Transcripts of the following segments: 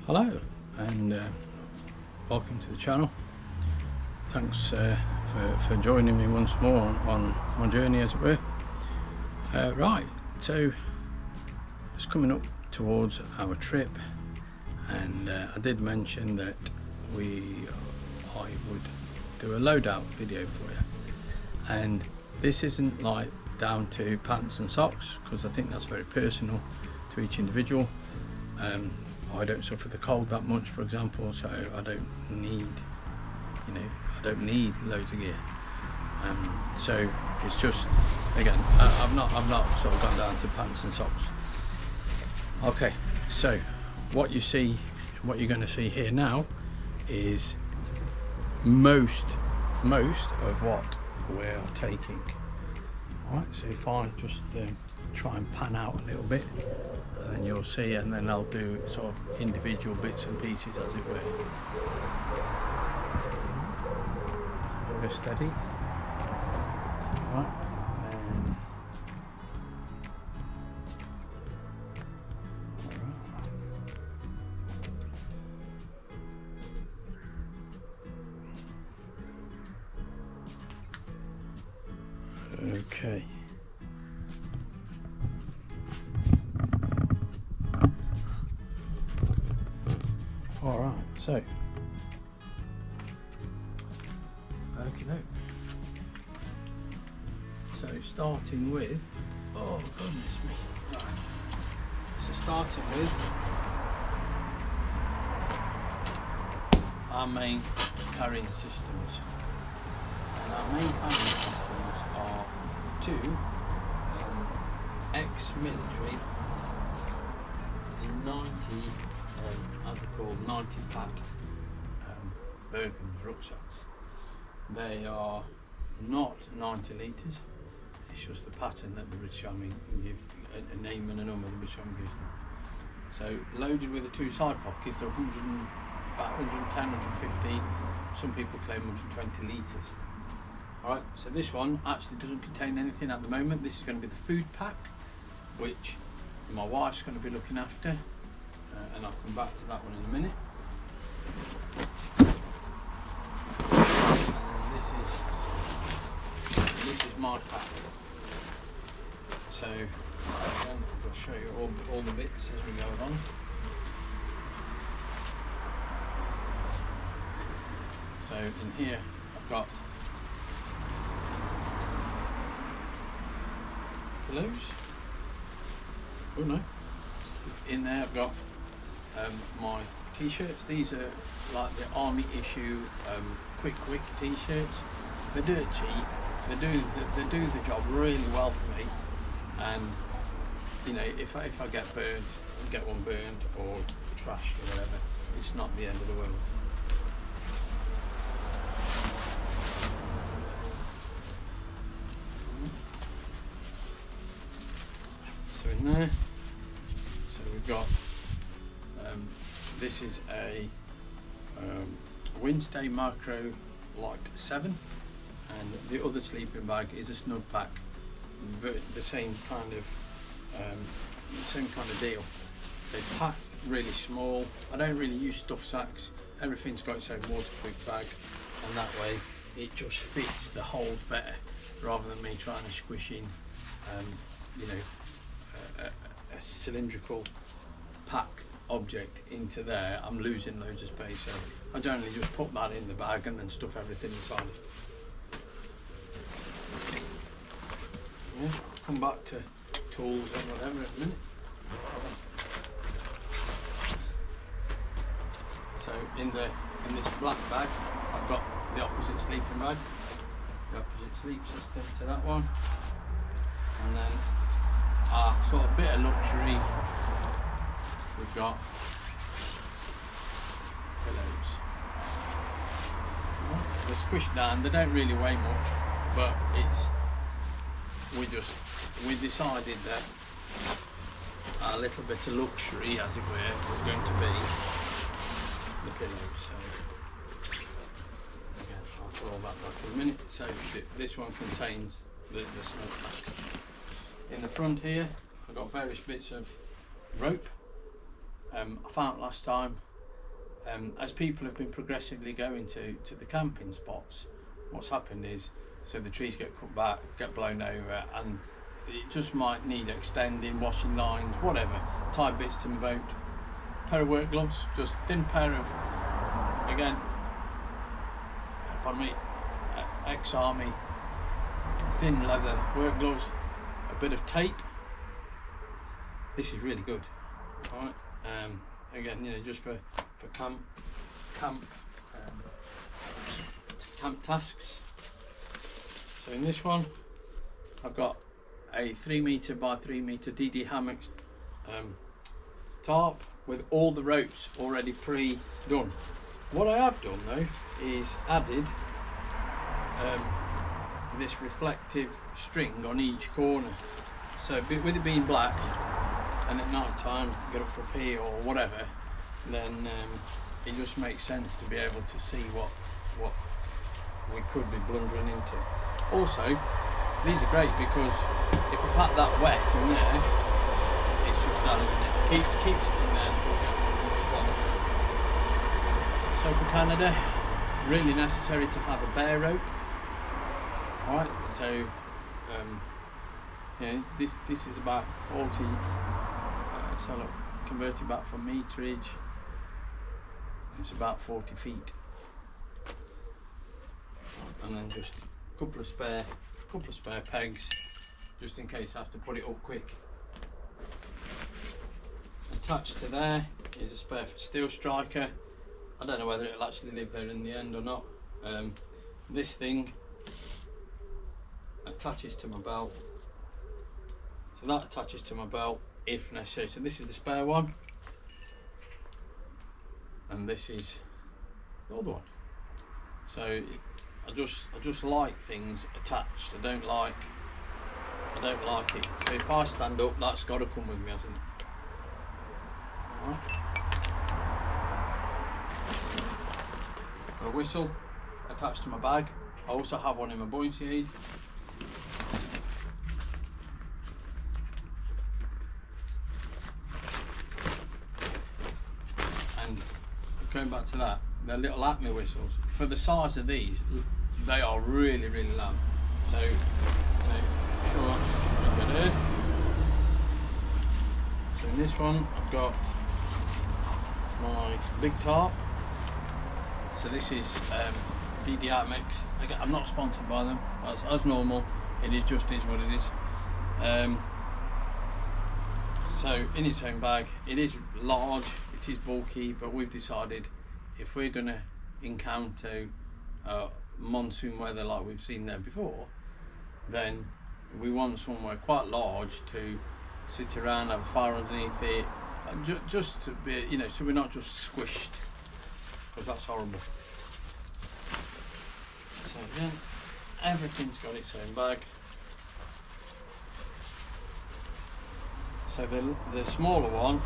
Hello and welcome to the channel. Thanks for joining me once more on my journey, as it were. Right, so it's coming up towards our trip, and I did mention that I would do a loadout video for you, and this isn't like down to pants and socks, because I think that's very personal to each individual. I don't suffer the cold that much, for example, so I don't need, I don't need loads of gear. So it's just, again, I've not sort of gone down to pants and socks. Okay, so what you're going to see here now is most of what we're taking. All right, so if I just try and pan out a little bit, and then you'll see, and then I'll do sort of individual bits and pieces, as it were. Go steady. All right, then. All right. Okay. All right, so okay, so starting with, oh goodness me, right. So starting with our main carrying systems, and our main carrying systems are two ex-military 90 as they're called, 90 pack Bergen's rucksacks. They are not 90 litres, it's just the pattern that the British Army give a name and a number the British Army gives them. So loaded with the two side pockets, they're about 110, 115, some people claim 120 litres. Alright, so this one actually doesn't contain anything at the moment. This is going to be the food pack, which my wife's going to be looking after. And I'll come back to that one in a minute. And this is my pack. So again, I'll show you all the bits as we go along. So in here I've got pillows. Oh no. In there I've got my t-shirts. These are like the army issue quick t-shirts. They're dirt cheap. They do the job really well for me, and if I get one burned or trashed or whatever, it's not the end of the world. So in there, so we've got this is a Wednesday Micro Light 7, and the other sleeping bag is a snug pack, but the same kind of deal. They pack really small. I don't really use stuff sacks. Everything's got its own waterproof bag, and that way it just fits the hold better, rather than me trying to squish in a cylindrical packed object into there. I'm losing loads of space, so I generally just put that in the bag and then stuff everything inside. Yeah, I'll come back to tools and whatever in a minute. So in this black bag I've got the opposite sleeping bag, the opposite sleep system to that one, and then our sort of bit of luxury, we've got pillows. They're squished down, they don't really weigh much, but we decided that our little bit of luxury, as it were, was going to be the pillows. So again, I'll throw that back in a minute. So this one contains the snug pack. In the front here I've got various bits of rope. I found last time as people have been progressively going to the camping spots, what's happened is, so the trees get cut back, get blown over, and it just might need extending, washing lines, whatever, tie bits to my boat. Pair of work gloves, just thin pair of, again, pardon me, ex-army thin leather work gloves, a bit of tape. This is really good. All right. Again, you know, just for camp tasks. So in this one, I've got a 3 metre by 3 metre DD hammock tarp with all the ropes already pre-done. What I have done though is added this reflective string on each corner. So with it being black, and at night time get up for a pee or whatever, then it just makes sense to be able to see what we could be blundering into. Also, these are great because if I pat that wet in there, it's just done, isn't it? It keeps it in there until we get to a good spot. So for Canada, really necessary to have a bear rope. Alright, so yeah, this is about 40, so look, converted back from meterage, it's about 40 feet. And then just a couple of spare pegs, just in case I have to put it up quick. Attached to there is a spare steel striker. I don't know whether it'll actually live there in the end or not. This thing attaches to my belt, so that attaches to my belt if necessary. So this is the spare one, and this is the other one. So I just like things attached. I don't like it. So if I stand up, that's got to come with me, hasn't it? Alright. Got a whistle attached to my bag. I also have one in my buoyancy aid. And going back to that, they're little Acme whistles. For the size of these, they are really, really loud. So, you know, sure, good here. So in this one, I've got my big tarp. So this is DDR Mix. Again, I'm not sponsored by them. As normal, it is just is what it is. So in its own bag, it is large, it is bulky, but we've decided if we're going to encounter monsoon weather like we've seen there before, then we want somewhere quite large to sit around, have a fire underneath it, just to be, you know, so we're not just squished, because that's horrible. So again, everything's got its own bag. So the smaller one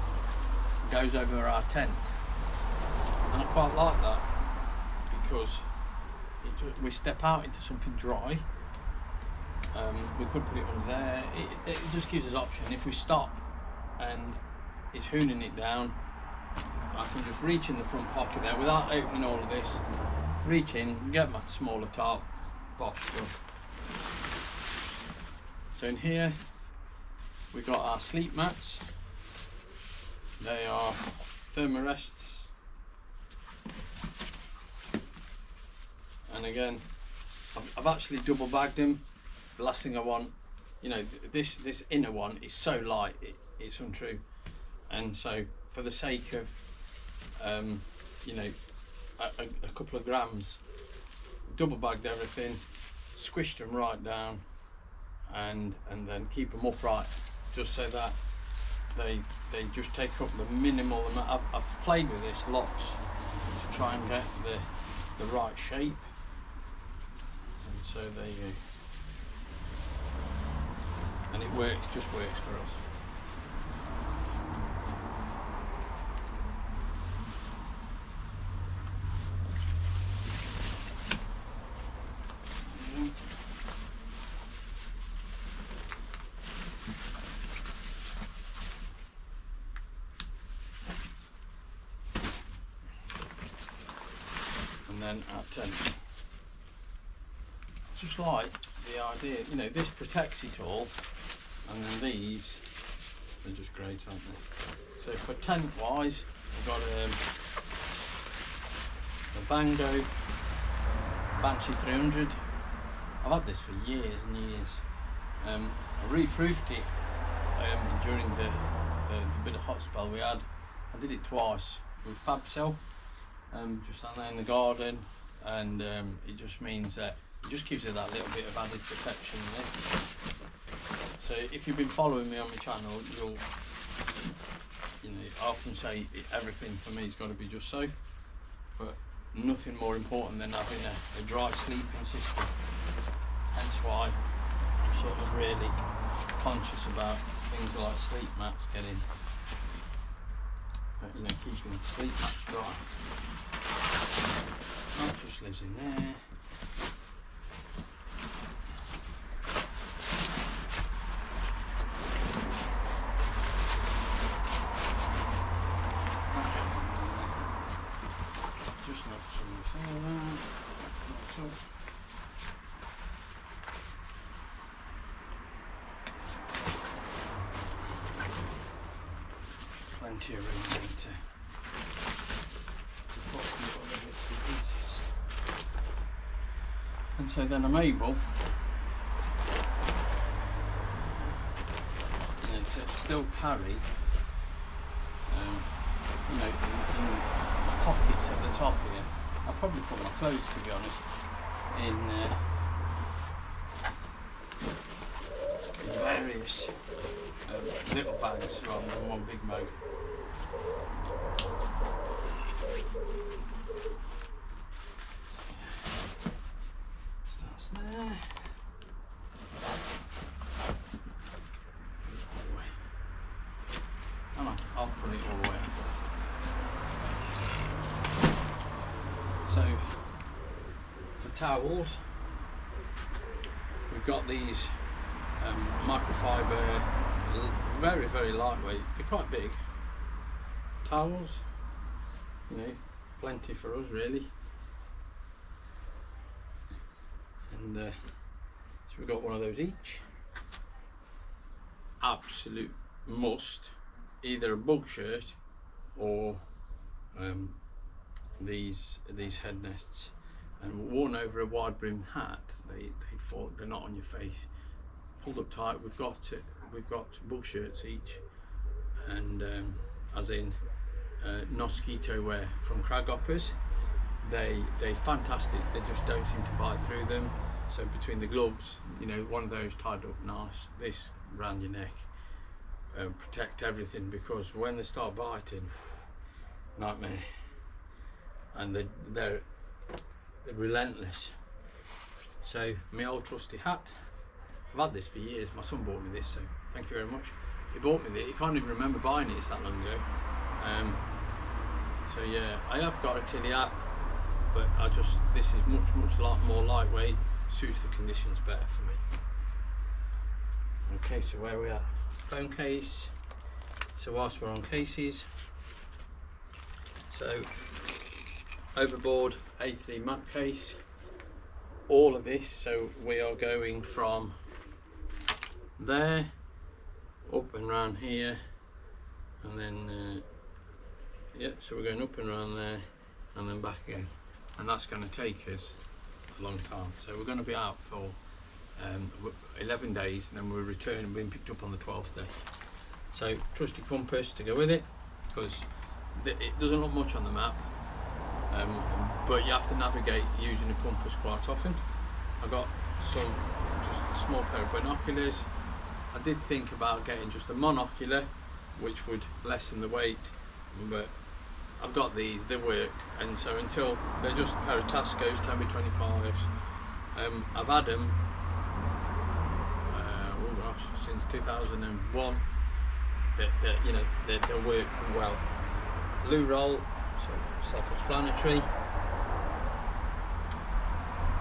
goes over our tent, and I quite like that because we step out into something dry. We could put it on there. It just gives us option. If we stop and it's hooning it down, I can just reach in the front pocket there without opening all of this. Reach in, get my smaller tarp, bosh, done. So in here we've got our sleep mats. They are thermarests, and again I've actually double bagged them. The last thing I want, you know, this inner one is so light it's untrue, and so for the sake of you know, a couple of grams, double bagged everything, squished them right down, and then keep them upright, just so that they just take up the minimal amount. I've played with this lots to try and get the right shape, and so there you go. And it works, just works for us. and then at 10. Just like the idea, you know, this protects it all, and then these are just great, aren't they? So for tent wise, we've got a Vango Banshee 300. I've had this for years and years. I reproofed it during the bit of hot spell we had. I did it twice with Fab Cell, just down there in the garden, and it just means that it just gives it that little bit of added protection in it. So if you've been following me on my channel, you'll, you know, I often say everything for me has got to be just so, but nothing more important than having a dry sleeping system. Hence why I'm sort of really conscious about things like sleep mats getting, you know, keeping the sleep mats dry. That just lives in there. Just knock some of this around. Plenty of room there to put some other bits and pieces. And so then I'm able, you know, to still carry, you know, in pockets at the top here. I'll probably put my clothes, to be honest, in various little bags rather than one big bag. So that's there. I'll put it all the way up. So for towels, we've got these microfiber, very, very lightweight, they're quite big towels, you know, plenty for us really. And so we've got one of those each. Absolute must, either a bug shirt or these head nests, and worn over a wide brim hat. They're not on your face. Pulled up tight. We've got bug shirts each, and as in mosquito wear from craghoppers. They're fantastic. They just don't seem to bite through them. So between the gloves, you know, one of those tied up nice, this round your neck, protect everything, because when they start biting, nightmare. And they're relentless. So my old trusty hat, I've had this for years. My son bought me this, so thank you very much. He bought me this. He can't even remember buying it, it's that long ago. So yeah, I have got a tilly hat, but this is much more lightweight, suits the conditions better for me. Okay, so where are we at? Phone case. So whilst we're on cases, so overboard A3 map case, all of this. So we are going from there up and round here, and then yeah, so we're going up and around there and then back again, and that's going to take us a long time. So we're going to be out for 11 days, and then we'll return and being picked up on the 12th day. So trusty compass to go with it, because it doesn't look much on the map, but you have to navigate using a compass quite often. I got just a small pair of binoculars. I did think about getting just a monocular, which would lessen the weight, but I've got these, they work, and so until they're just a pair of Tascos 10x25s. I've had them since 2001. You know, they work well. Loo roll, so self-explanatory.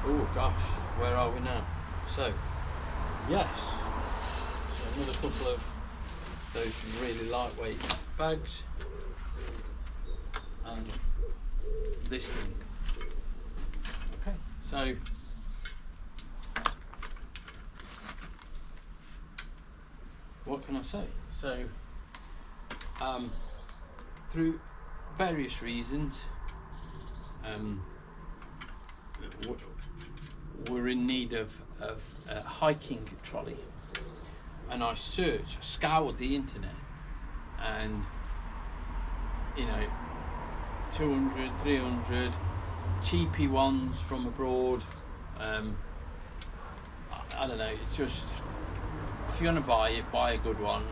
Oh gosh, where are we now? So yes, so another couple of those really lightweight bags, and this thing So what can I say? So through various reasons, we're in need of a hiking trolley, and I scoured the internet, and 200, 300 cheapy ones from abroad. I don't know, it's just, if you're going to buy it, buy a good one,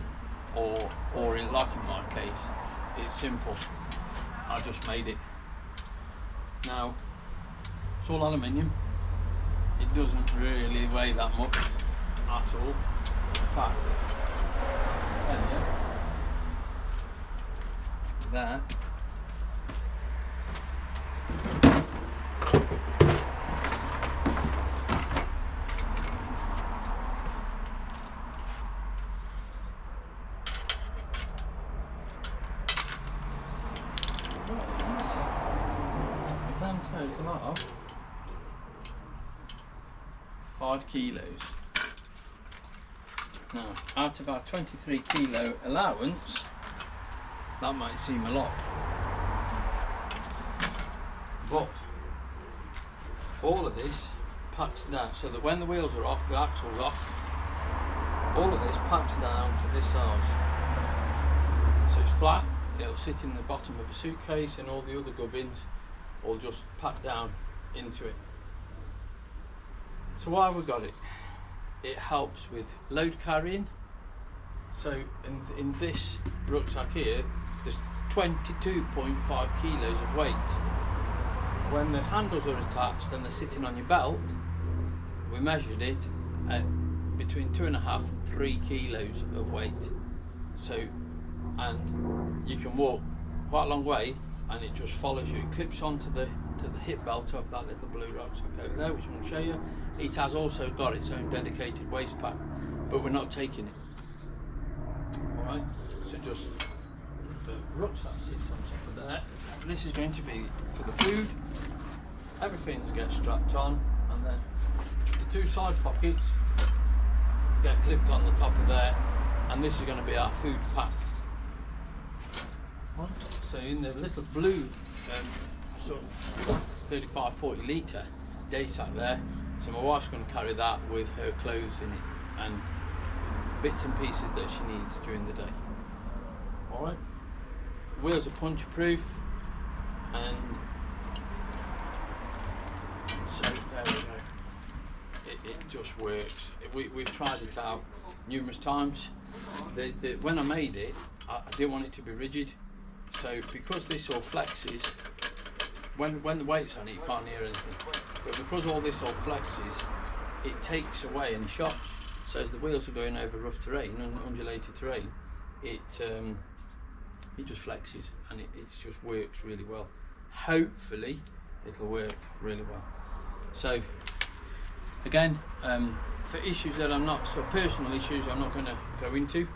or like in my case, it's simple. I just made it. Now it's all aluminium. It doesn't really weigh that much at all. In fact, that grand total of 5 kilos. Now, out of our 23 kilo allowance, that might seem a lot, but all of this packs down, so that when the wheels are off, the axle's off, all of this packs down to this size. So it's flat, it'll sit in the bottom of a suitcase, and all the other gubbins will just pack down into it. So why have we got it? It helps with load carrying. So in this rucksack here, there's 22.5 kilos of weight. When the handles are attached and they're sitting on your belt, we measured it at between 2.5 and 3 kilos of weight. So, and you can walk quite a long way, and it just follows you. It clips onto the hip belt of that little blue rucksack over there, which I'm going to show you. It has also got its own dedicated waist pack, but we're not taking it. Alright, so just the rucksack sits on top of there. This is going to be for the food. Everything gets strapped on, and then the 2 side pockets get clipped on the top of there, and this is going to be our food pack. Right. So in the little blue sort of 35-40 litre day sack there, so my wife's going to carry that with her clothes in it and bits and pieces that she needs during the day. Alright, wheels are punch proof, and so there we go. It just works. We've tried it out numerous times. When I made it, I didn't want it to be rigid, so because this all flexes, when the weight's on it, you can't hear anything. But because all this all flexes, it takes away any shock. So as the wheels are going over rough terrain and undulated terrain, it just flexes, and it just works really well. Hopefully it'll work really well. So again, for issues that personal issues I'm not going to go into,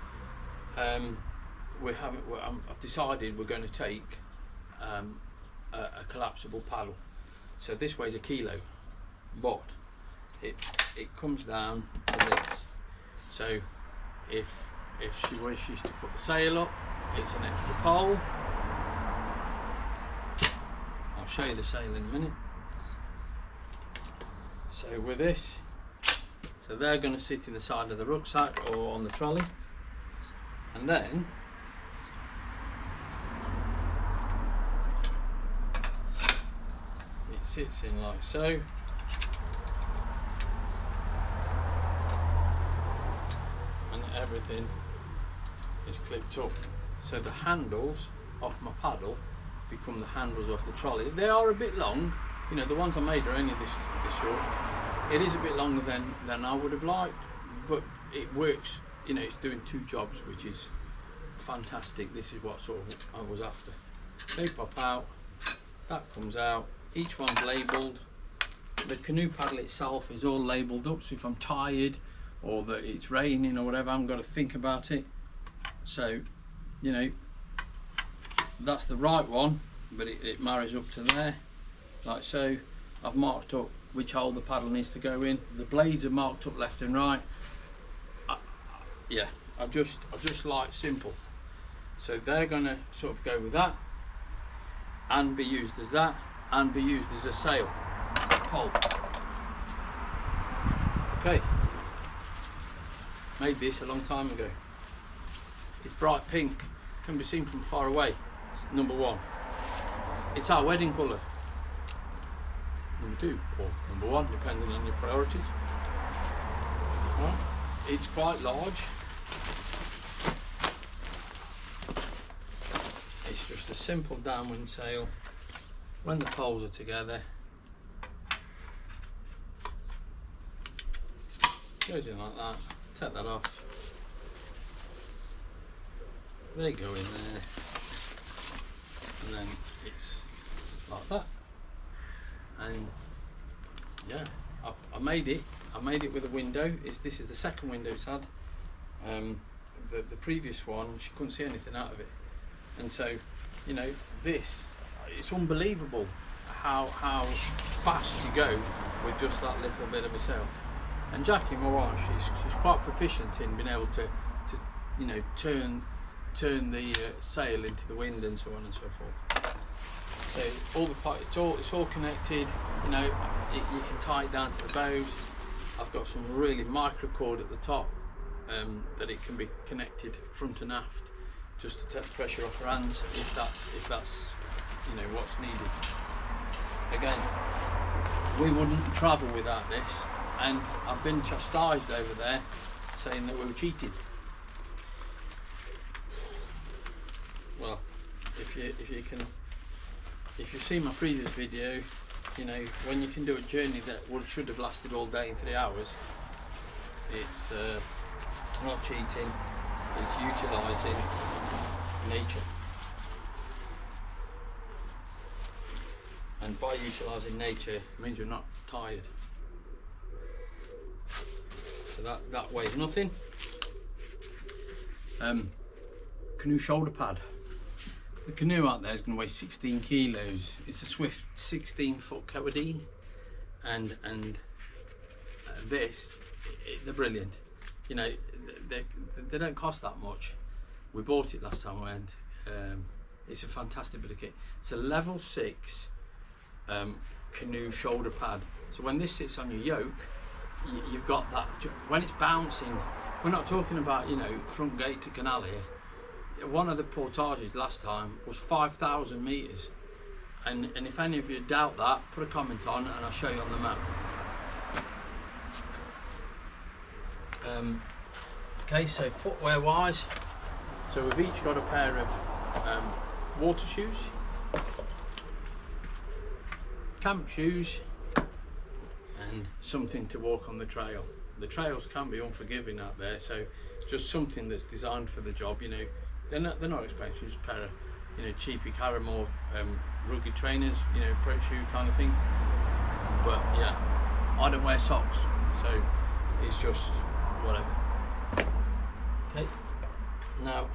I've decided we're going to take a collapsible paddle. So this weighs 1 kilo, but it comes down to this. So if she wishes to put the sail up, it's an extra pole. I'll show you the sail in a minute. So with this, so they're going to sit in the side of the rucksack or on the trolley, and then it sits in like so, and everything is clipped up. So the handles off my paddle become the handles off the trolley. They are a bit long, the ones I made are only this short. It is a bit longer than I would have liked, but it works. It's doing 2 jobs, which is fantastic. This is what sort of I was after. They pop out, that comes out, each one's labelled. The canoe paddle itself is all labelled up, so if I'm tired or that it's raining or whatever, I haven't got to think about it. So that's the right one, but it marries up to there like so. I've marked up which hole the paddle needs to go in. The blades are marked up left and right. Yeah, I just like simple. So they're going to sort of go with that, and be used as that, and be used as a sail pole. Okay, made this a long time ago. It's bright pink, can be seen from far away. It's number one. It's our wedding colour. Number two, or number one, depending on your priorities. Right. It's quite large. It's just a simple downwind sail. When the poles are together, goes in like that. Take that off. They go in there, and then it's like that. And yeah, I made it. I made it with a window. This is the second window it's had. The previous one, she couldn't see anything out of it, and so, you know, this, it's unbelievable how fast you go with just that little bit of a sail. And Jackie, my wife, she's quite proficient in being able to you know, turn the sail into the wind and so on and so forth. So all the part, it's all connected. You know, you can tie it down to the boat. I've got some really micro cord at the top that it can be connected front and aft, just to take the pressure off her hands if that's you know what's needed. Again, we wouldn't travel without this, and I've been chastised over there saying that we were cheating. Well, if you've seen my previous video, you know, when you can do a journey that should have lasted all day in 3 hours, it's not cheating, it's utilising nature. And by utilising nature, it means you're not tired. So that weighs nothing. Canoe shoulder pad. The canoe out there is going to weigh 16 kilos. It's a Swift 16-foot Coadine, and they're brilliant. You know, they don't cost that much. We bought it last time we went. It's a fantastic bit of kit. It's a level 6 canoe shoulder pad. So when this sits on your yoke, you've got that. When it's bouncing, we're not talking about, you know, front gate to canal here. One of the portages last time was 5,000 metres, and if any of you doubt that, put a comment on and I'll show you on the map. Okay, so footwear wise, so we've each got a pair of water shoes, camp shoes, and something to walk on the trail. The trails can be unforgiving out there, so just something that's designed for the job. You know, they're not expensive, just a pair of, you know, cheapy Caramore rugged trainers, you know, pro shoe kind of thing. But yeah, I don't wear socks, so it's just whatever. Okay, now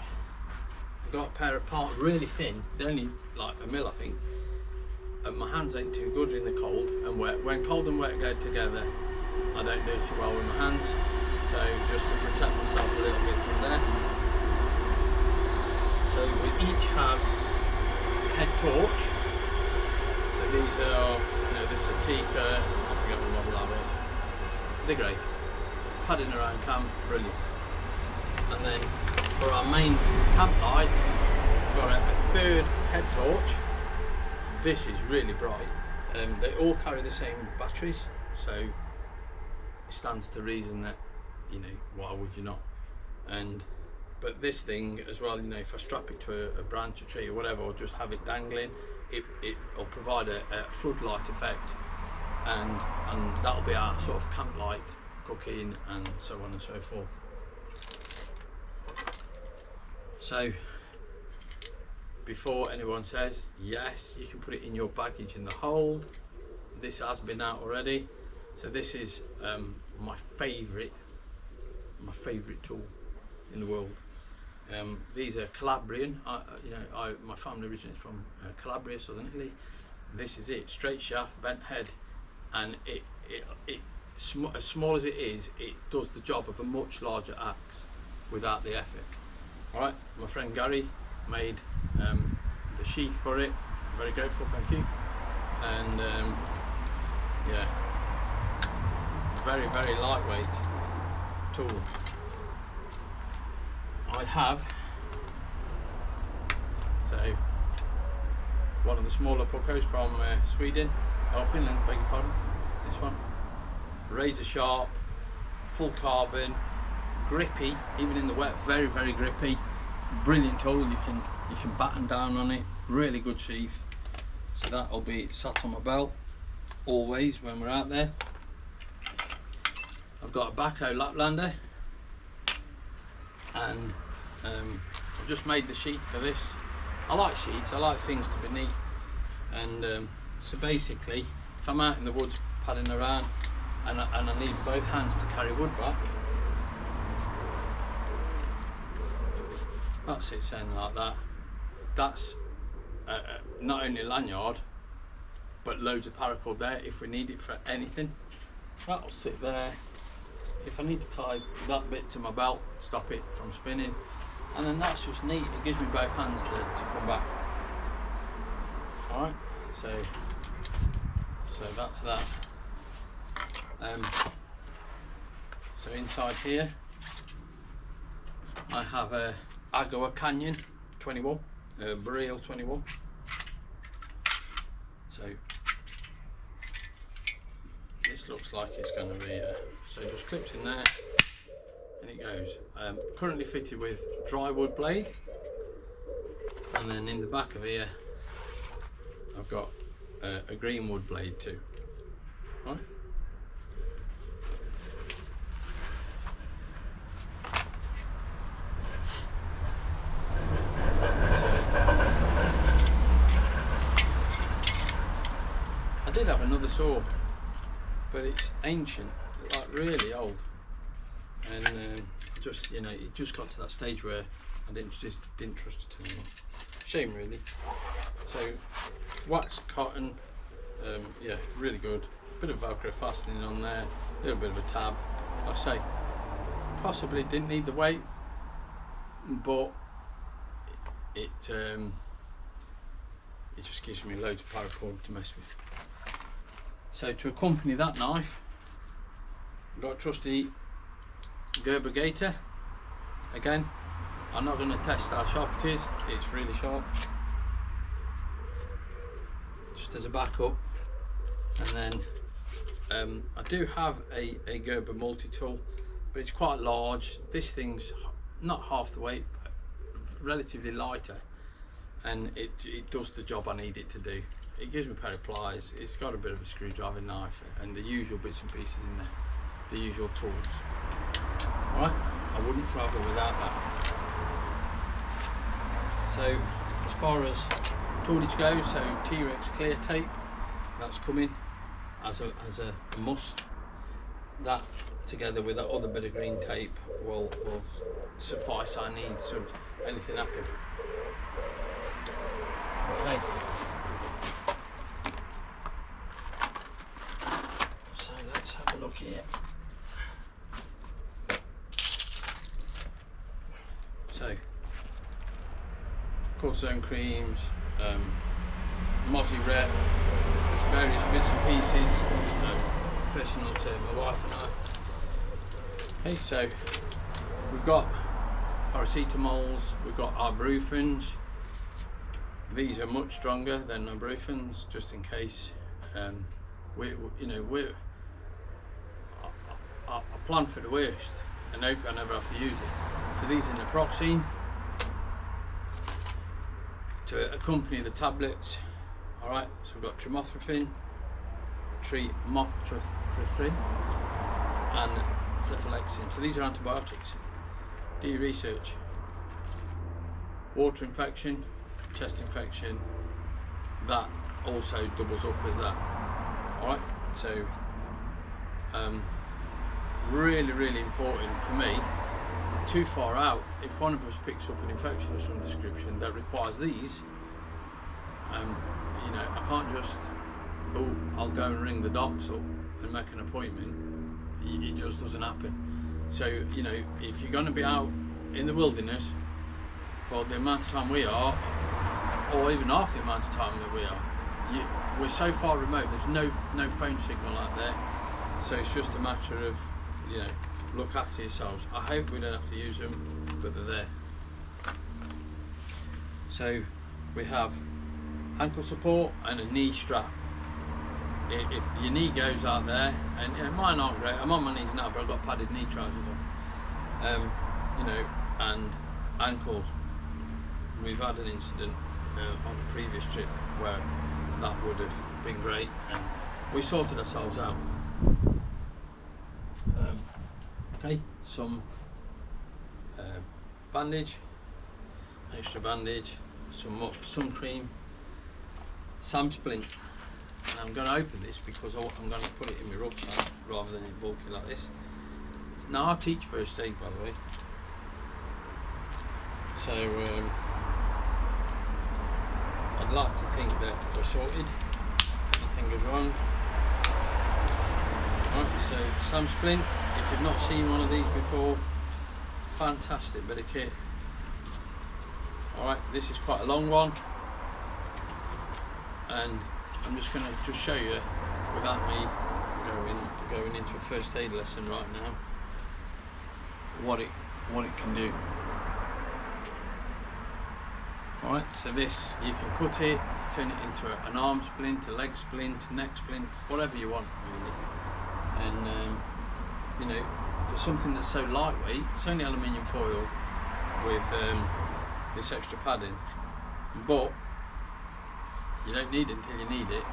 I've got a pair of parts, really thin, they're only like a mil I think, and my hands ain't too good in the cold and wet. When cold and wet go together, I don't do too well with my hands, so just to protect myself a little bit from there. So we each have a head torch. So these are, you know, this is a Tika, I forget what model that was. They're great. Padding around camp, brilliant. And then for our main camp light, we've got a third head torch. This is really bright. They all carry the same batteries, so it stands to reason that, you know, why would you not? But this thing as well, you know, if I strap it to a branch, a tree or whatever, or just have it dangling, it'll provide a floodlight effect, and that'll be our sort of camp light, cooking and so on and so forth. So before anyone says, yes, you can put it in your baggage in the hold, this has been out already. So this is my favourite tool in the world. These are Calabrian. You know, my family originates from Calabria, southern Italy. This is it, straight shaft, bent head, and as small as it is, it does the job of a much larger axe without the effort. All right, my friend Gary made the sheath for it. Very grateful, thank you. And yeah, very lightweight tool. I have one of the smaller puckos from Finland, beg your pardon. This one, razor sharp, full carbon, grippy, even in the wet, very grippy. Brilliant tool. You can batten down on it. Really good sheath. So that'll be sat on my belt always when we're out there. I've got a Baco Laplander, and I've just made the sheath for this. I like sheaths. I like things to be neat, and so basically, if I'm out in the woods padding around and I need both hands to carry wood back, that sits in like that. That's not only a lanyard, but loads of paracord there if we need it for anything. That'll sit there. If I need to tie that bit to my belt, stop it from spinning, and then that's just neat. It gives me both hands to come back. All right, so that's that. So inside here, I have a Agua Canyon 21, Burreel 21. So this looks like it's going to be so just clips in there and it goes. Currently fitted with dry wood blade, and then in the back of here I've got a green wood blade too. Right. I did have another saw, but it's ancient, like really old, and just, you know, it just got to that stage where I didn't trust it anymore. Shame really. So wax cotton, yeah, really good. Bit of Velcro fastening on there, a little bit of a tab. Like I say, possibly didn't need the weight, but it just gives me loads of paracord to mess with. So to accompany that knife, I've got a trusty Gerber Gator. Again, I'm not going to test how sharp it is, it's really sharp. Just as a backup. And then I do have a Gerber multi-tool, but it's quite large. This thing's not half the weight, but relatively lighter, and it does the job I need it to do. It gives me a pair of pliers, it's got a bit of a screwdriver knife, and the usual bits and pieces in there, the usual tools. Alright, I wouldn't travel without that. So as far as toolage goes, so T-Rex clear tape, that's coming as a must. That together with that other bit of green tape will suffice our needs should anything happen. Okay. So let's have a look here. So, cut zone creams, Mozzie Rep, just various bits and pieces, personal to my wife and I. Okay, so we've got paracetamols, we've got ibuprofens. These are much stronger than ibuprofens, just in case. I plan for the worst and hope I never have to use it. So these are naproxen to accompany the tablets. All right, so we've got trimethoprim, and cephalexin. So these are antibiotics. Do your research. Water infection, chest infection, that also doubles up as that. Alright, so really important for me, too far out, if one of us picks up an infection of some description that requires these, you know, I can't just oh, I'll go and ring the doctor up and make an appointment, it just doesn't happen. So, you know, if you're going to be out in the wilderness for the amount of time we are, or even half the amount of time that we are, we're so far remote, there's no phone signal out there. So it's just a matter of, you know, look after yourselves. I hope we don't have to use them, but they're there. So we have ankle support and a knee strap. If your knee goes out there, and you know, mine aren't great, I'm on my knees now, but I've got padded knee trousers on, you know, and ankles. We've had an incident on the previous trip where that would have been great, and we sorted ourselves out. Okay, some bandage, extra bandage, some sun cream, Sam splint. And I'm going to open this because I'm going to put it in my rucksack rather than it bulky like this. Now I teach first aid, by the way, so I'd like to think that we're sorted, nothing goes wrong. Right, so Sam splint, if you've not seen one of these before, fantastic bit of kit. Alright, this is quite a long one, and I'm just going to show you, without me going into a first aid lesson right now, what it can do. Alright, so this, you can cut it, turn it into an arm splint, a leg splint, neck splint, whatever you want really. And you know, for something that's so lightweight, it's only aluminium foil with this extra padding, but you don't need it until you need it,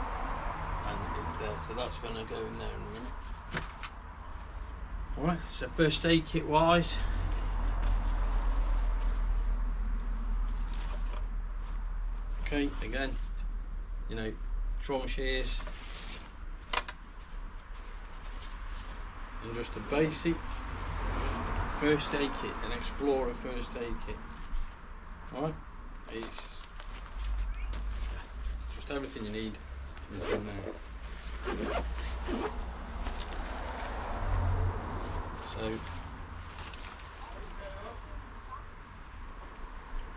and it's there, so that's going to go in there in a minute. Alright, so first aid kit wise, okay, again, you know, trauma shears, and just a basic first aid kit, an Explorer first aid kit. Alright, it's just everything you need is in there.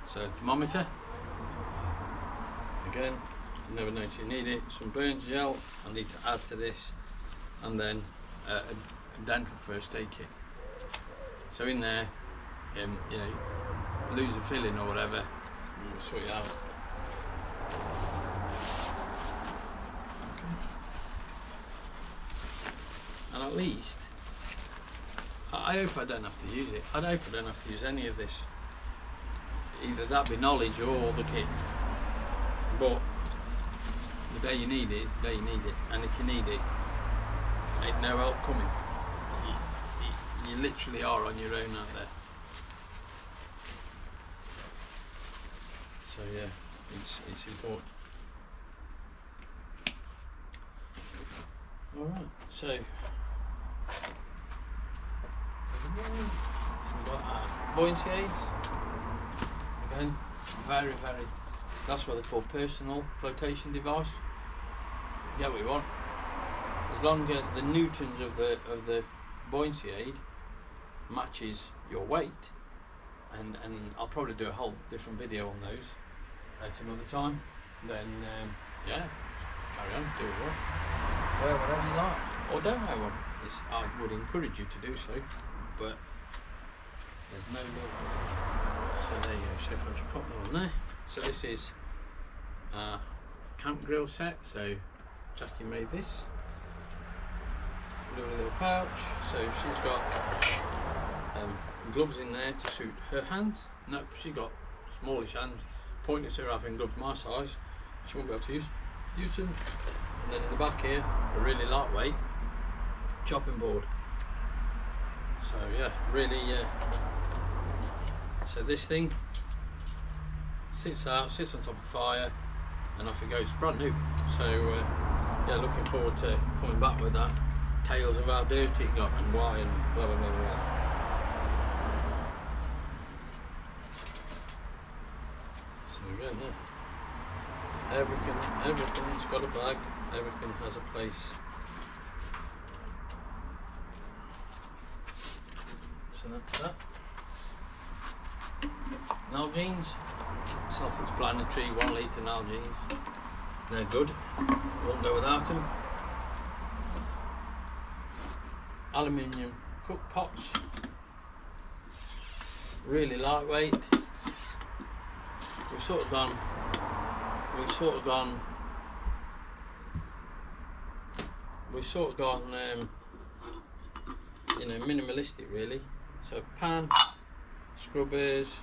So thermometer, again, you never know until you need it. Some burn gel I need to add to this, and then a dental first aid kit. So in there, you know, lose a filling or whatever, we'll sort it out. Okay. And at least, I hope I don't have to use it. I hope I don't have to use any of this. Either that be knowledge or the kit. But the day you need it is the day you need it. And if you need it, ain't no help coming. You literally are on your own out there. So yeah, it's important. Alright, so we've got our buoyancy aids. Again, very, that's what they call personal flotation device. You get what you want. As long as the newtons of the buoyancy aid matches your weight, and I'll probably do a whole different video on those at another time, then yeah, carry on, do it. Wear whatever you like, or don't wear one. I would encourage you to do so, but there's no law. So there you go, so if I just pop that on there. So this is a camp grill set, so Jackie made this. Little pouch, so she's got gloves in there to suit her hands. No, she got smallish hands, pointless her having gloves my size, she won't be able to use them. And then in the back here, a really lightweight chopping board. So yeah, really, so this thing sits on top of fire, and off it goes, brand new. So yeah, looking forward to coming back with that. Tales of how dirty it got and why and blah blah blah blah. So again, yeah. Everything's got a bag, everything has a place. So that's that. Nalgene's, self-explanatory, 1 litre Nalgene's. They're good, won't go without them. Aluminium cook pots, really lightweight. We've sort of gone you know, minimalistic really. So pan, scrubbers,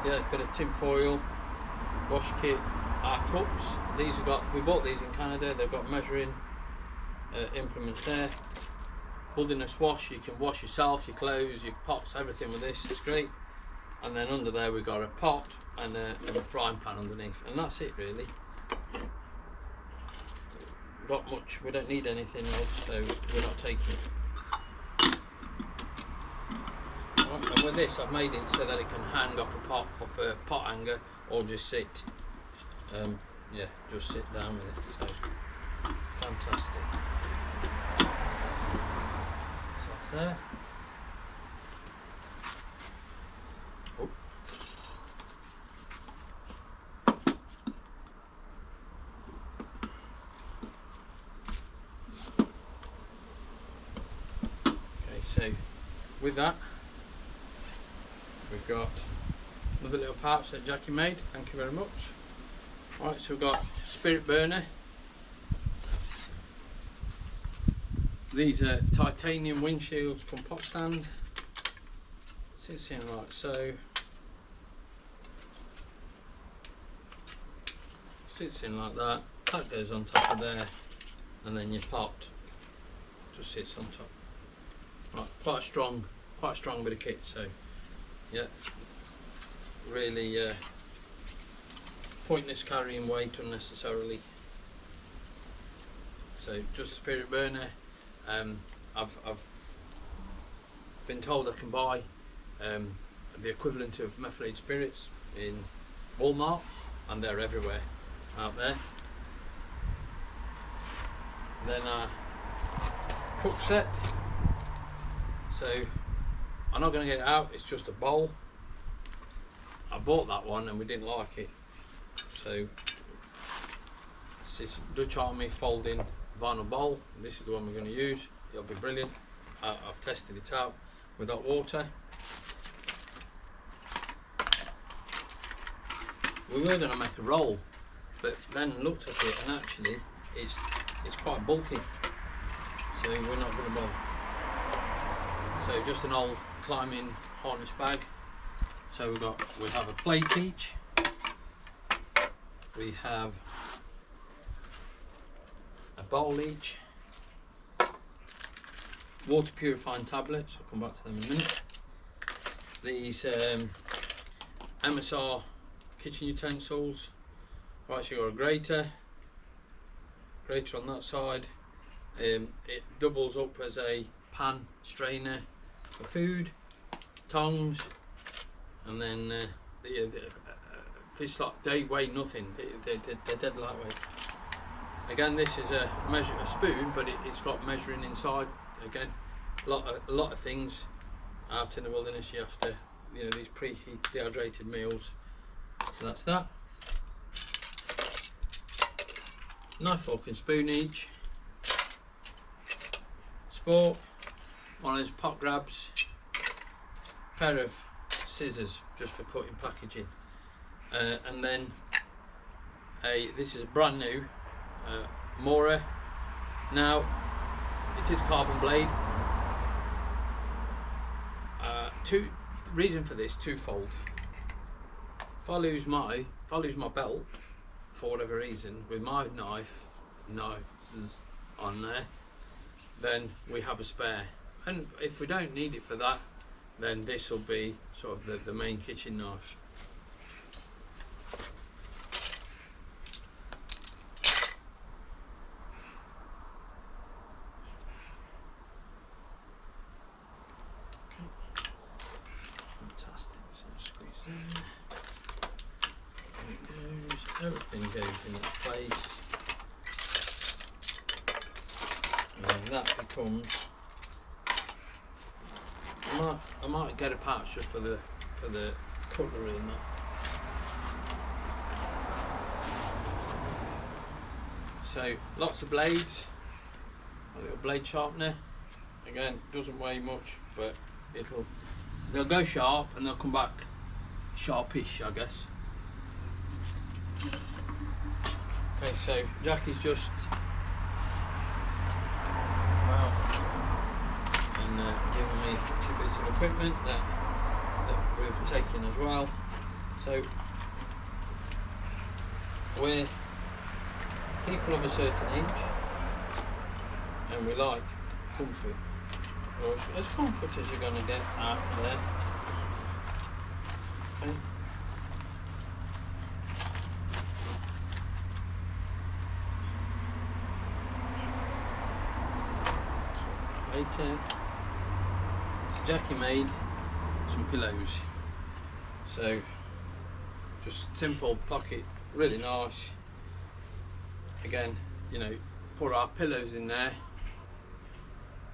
yeah, a bit of tin foil, wash kit, our cups. These have got, we bought these in Canada, they've got measuring implements there. Holdiness wash, you can wash yourself, your clothes, your pots, everything with this, it's great. And then under there we've got a pot and a frying pan underneath, and that's it really. Not much, we don't need anything else, so we're not taking it. Right, and with this I've made it so that it can hang off a pot hanger, or just sit. Yeah, just sit down with it. So fantastic. So that's there. Oh. So with that, we've got another little pouch that Jackie made, thank you very much. Right, so we've got spirit burner. These are titanium windshields come pot stand. Sits in like so. Sits in like that. That goes on top of there, and then your pot just sits on top. Right, quite a strong bit of kit, so yeah, really pointless carrying weight unnecessarily. So just a spirit burner. I've been told I can buy the equivalent of methylated spirits in Walmart, and they're everywhere out there. Then cook set. So I'm not going to get it out, it's just a bowl. I bought that one and we didn't like it, so it's this Dutch Army folding vinyl bowl. This is the one we're going to use. It'll be brilliant. I've tested it out with hot water. We were going to make a roll, but then looked at it and actually it's quite bulky, so we're not going to bother. So just an old climbing harness bag. So we have a plate each. We have a bowl each. Water purifying tablets, I'll come back to them in a minute. These MSR kitchen utensils. Right, so you've got a grater on that side. It doubles up as a pan strainer for food, tongs, and then the fish like, they weigh nothing, they're dead lightweight. Again, this is a spoon, but it's got measuring inside. Again, a lot of things out in the wilderness you have to, you know, these preheat dehydrated meals. So that's that. Knife, fork and spoon each. Spork, one of those pot grabs, pair of scissors just for cutting packaging, and then this is a brand new Mora. Now it is carbon blade. Reason for this twofold. If I lose my belt for whatever reason with my knives on there, then we have a spare, and if we don't need it for that, then this will be sort of the main kitchen knife. Fantastic, so squeeze there. everything goes in its place, and then that becomes. I might get a pouch just for the cutlery and that. So lots of blades, a little blade sharpener. Again, doesn't weigh much, but they'll go sharp and they'll come back sharpish, I guess. Okay, so Jackie's just giving me 2 bits of equipment that we've taken as well. So we're people of a certain age and we like comfort, or as comfort as you're going to get out there. Okay. Later, so Jackie made some pillows, so just simple pocket, really nice. Again, you know, put our pillows in there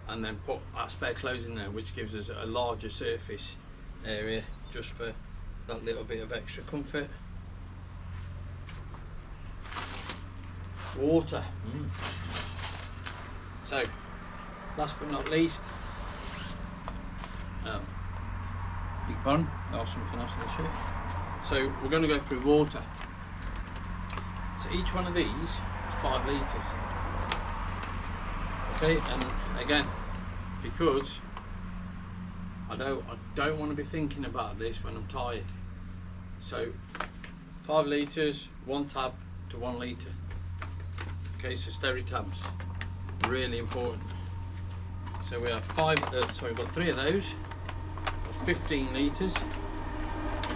and then put our spare clothes in there, which gives us a larger surface area just for that little bit of extra comfort. Water. So last but not least, beg your pardon, that was something else on the shirt. So we're going to go through water. So each one of these is 5 litres. Okay, and again, because I don't want to be thinking about this when I'm tired. So 5 litres, 1 tab to 1 litre. Okay, so stereo tabs, really important. So we have we've got 3 of those, 15 litres.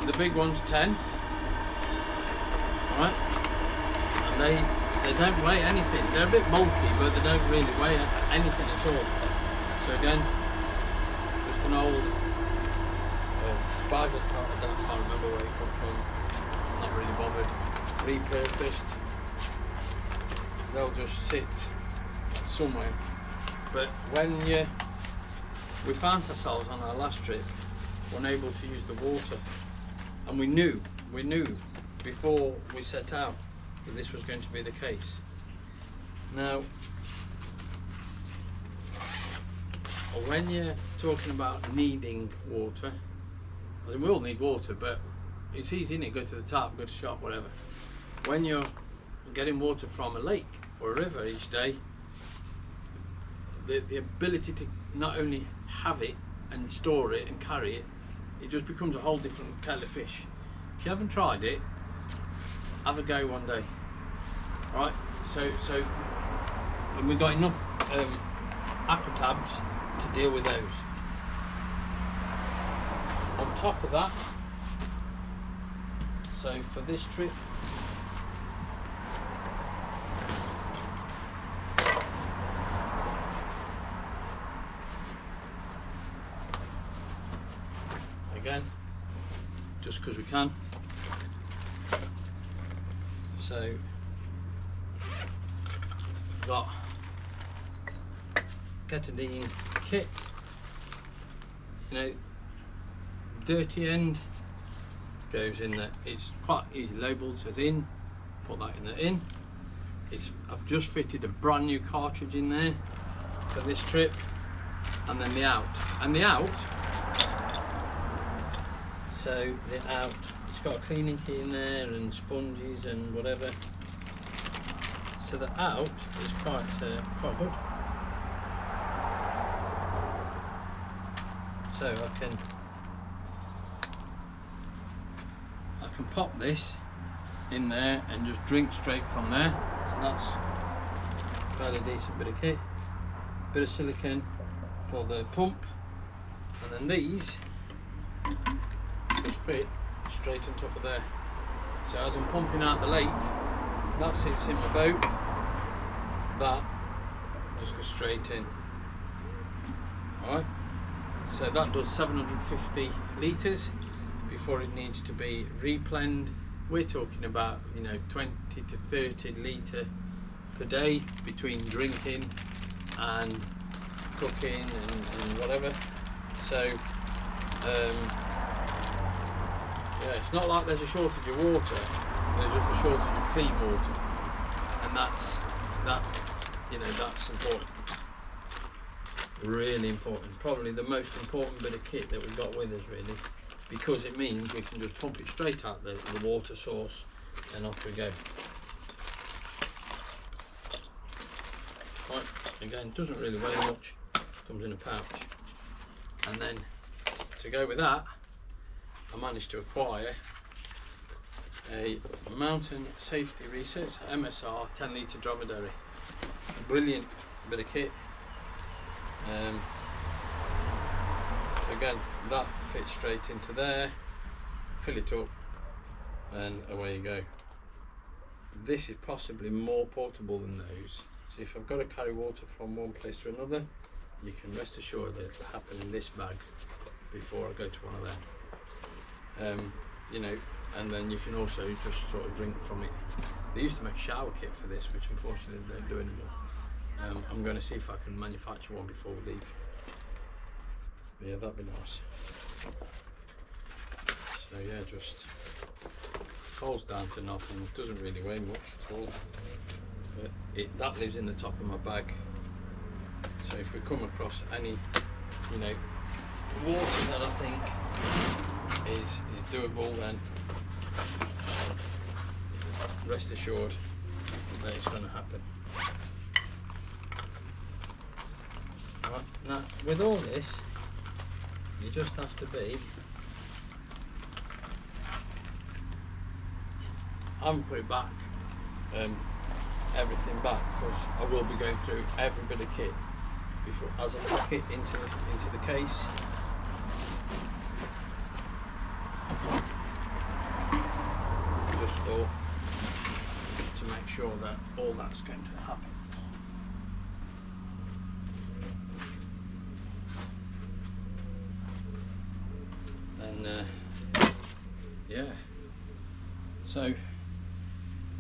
The big one's 10. Alright? And they don't weigh anything. They're a bit bulky, but they don't really weigh anything at all. So again, just an old bag, I can't remember where it comes from, not really bothered, repurposed. They'll just sit somewhere. But when we found ourselves on our last trip unable to use the water, and we knew before we set out that this was going to be the case. Now, when you're talking about needing water, I mean, we all need water, but it's easy, isn't it? Go to the tap, go to the shop, whatever. When you're getting water from a lake or a river each day, the ability to not only have it and store it and carry it, it just becomes a whole different kettle of fish. If you haven't tried it, have a go one day. Right? So and we've got enough aqua tabs to deal with those. On top of that, so for this trip, again, just because we can. So got Ketadine kit, you know, dirty end goes in there. It's quite easy labelled, says in, put that in the in. I've just fitted a brand new cartridge in there for this trip, and then the out. And the out, so the out, it's got a cleaning kit in there and sponges and whatever. So the out is quite good. So I can pop this in there and just drink straight from there. So that's a fairly decent bit of kit. Bit of silicone for the pump, and then these just fit straight on top of there. So as I'm pumping out the lake, that sits in my boat, that just goes straight in. Alright, so that does 750 litres before it needs to be replened we're talking about, you know, 20 to 30 litre per day between drinking and cooking and whatever. So yeah, it's not like there's a shortage of water, there's just a shortage of clean water, and that's important, really important, probably the most important bit of kit that we've got with us, really, because it means we can just pump it straight out the water source and off we go. Right, again, doesn't really weigh much, comes in a pouch. And then to go with that, I managed to acquire a Mountain Safety Research MSR 10 litre dromedary. Brilliant bit of kit. So again, that fits straight into there, fill it up and away you go. This is possibly more portable than those, so if I've got to carry water from one place to another, you can rest assured that it'll happen in this bag before I go to one of them. You know, and then you can also just sort of drink from it. They used to make a shower kit for this, which unfortunately they don't do anymore. I'm going to see if I can manufacture one before we leave. But yeah, that'd be nice. So yeah, just folds down to nothing, doesn't really weigh much at all. But that lives in the top of my bag. So if we come across any, you know, water that I think is doable, then rest assured that it's going to happen. Right, now with all this, you just have to be, I haven't put it back, everything back, because I will be going through every bit of kit before as I pack it into the case. Just for to make sure that all that's going to happen. And yeah, so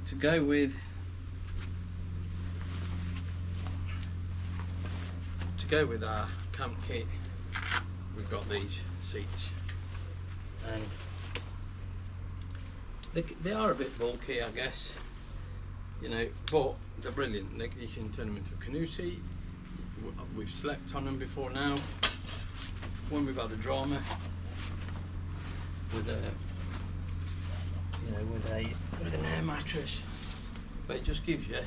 to go with our camp kit, we've got these seats, and they are a bit bulky, I guess, you know, but they're brilliant. You can turn them into a canoe seat. We've slept on them before now when we've had a drama with with an air mattress, but it just gives you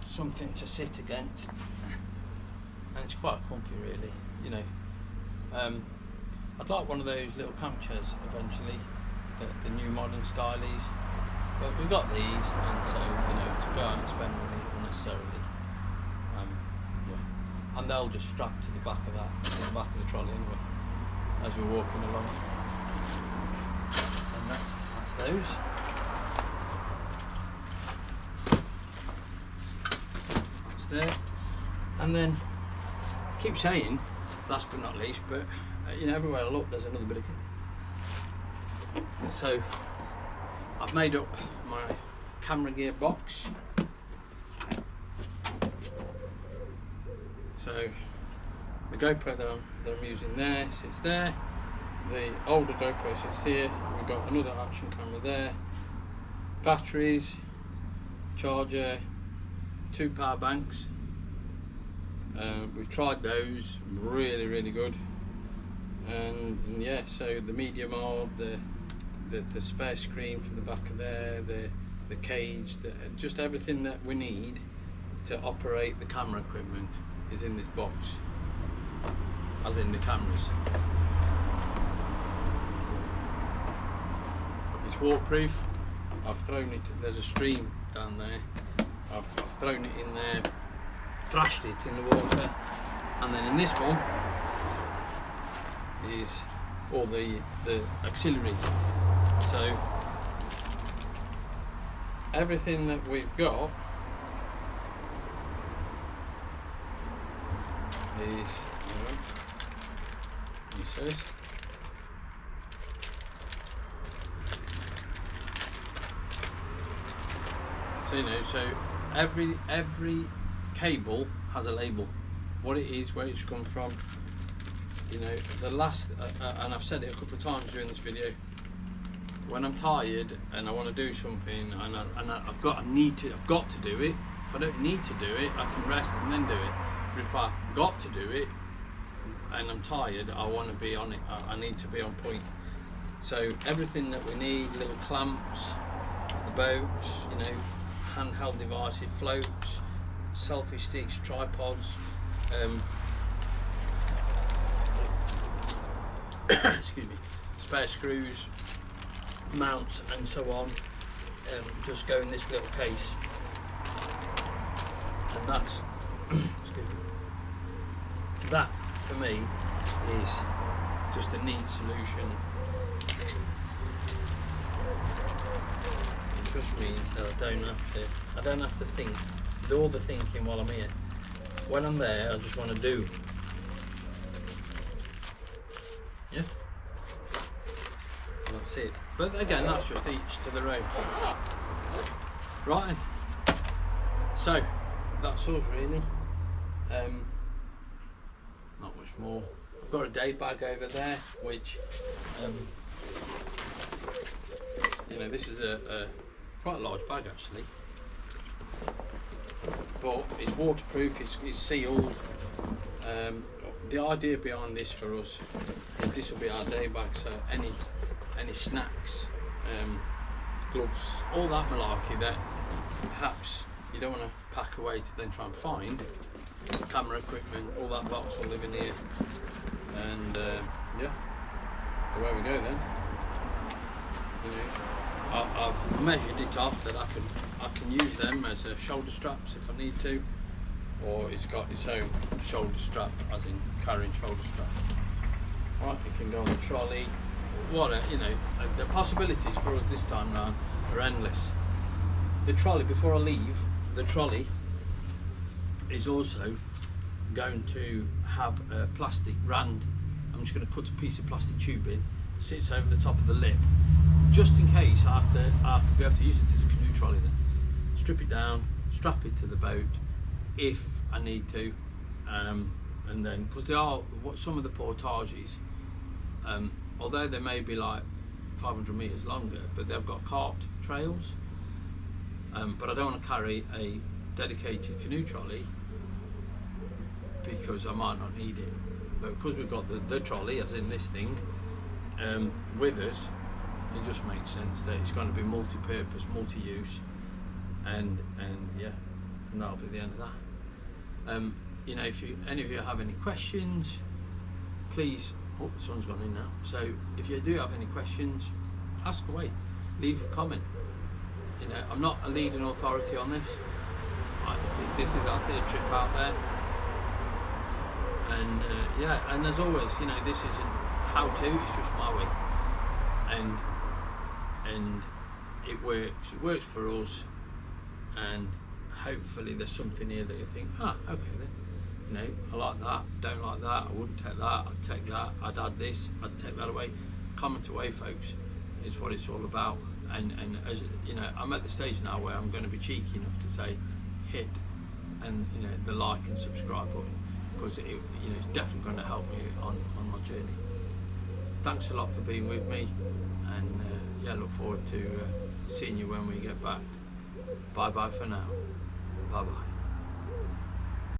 something to sit against, and it's quite comfy, really, you know. I'd like one of those little camp chairs eventually, the new modern stylies, but we've got these, and so, you know, to go out and spend money unnecessarily, yeah, and they'll just strap to the back of the trolley anyway as we're walking along. And that's those. That's there. And then keep saying, last but not least, but you know, everywhere I look there's another bit of kit. So I've made up my camera gear box. So the GoPro that I'm using there sits there. The older GoPro sits here. We've got another action camera there. Batteries, charger, 2 power banks. We've tried those, really good. And yeah, so the media mod, the spare screen for the back of there, the cage, just everything that we need to operate the camera equipment is in this box, as in the cameras. It's waterproof. I've thrown it, there's a stream down there, I've thrown it in there, thrashed it in the water, and then in this one is all the auxiliaries. So everything that we've got is, he says, So so every cable has a label, what it is, where it's come from. The last and I've said it a couple of times during this video, when I'm tired and I want to do something and I've got to do it. If I don't need to do it, I can rest and then do it. But if I've got to do it and I'm tired, I want to be on it. I need to be on point. So everything that we need, little clamps, the boats, handheld devices, floats, selfie sticks, tripods, excuse me, spare screws, mounts and so on, just go in this little case. And that's excuse me, that for me is just a neat solution. It just means that I don't have to think, do all the thinking while I'm here. When I'm there, I just want to do. Yeah, that's it. But again, that's just each to their own. Right. So that's us really. Not much more. I've got a day bag over there, which this is a quite a large bag actually, but it's waterproof, it's sealed. The idea behind this for us is this will be our day bag, so any snacks, gloves, all that malarkey that perhaps you don't want to pack away to then try and find, camera equipment, all that box will live in here. And yeah, away we go then. I've measured it off that I can use them as shoulder straps if I need to, or it's got its own shoulder strap, as in carrying shoulder strap. Right, it can go on the trolley. The possibilities for us this time round are endless. The trolley, before I leave, the trolley is also going to have a plastic rand. I'm just going to put a piece of plastic tube in, sits over the top of the lip, just in case I have to be able to use it as a canoe trolley then. Strip it down, strap it to the boat if I need to, and then, because they are, some of the portages, although they may be like 500 metres longer, but they've got cart trails, but I don't want to carry a dedicated canoe trolley because I might not need it. But because we've got the trolley, as in this thing, with us, it just makes sense that it's going to be multi-purpose, multi-use, and yeah, and that'll be the end of that. If any of you have any questions, please. Oh, the sun's gone in now. So if you do have any questions, ask away. Leave a comment. I'm not a leading authority on this. This is our third trip out there, and yeah. And as always, this isn't how-to. It's just my way, and it works. It works for us, and hopefully there's something here that you think, okay then. I like that, don't like that, I wouldn't take that, I'd take that, I'd add this, I'd take that away. Comment away, folks, is what it's all about. And as I'm at the stage now where I'm going to be cheeky enough to say hit and the like and subscribe button, because it's definitely going to help me on my journey. Thanks a lot for being with me, and yeah, look forward to seeing you when we get back. Bye bye for now. Bye bye.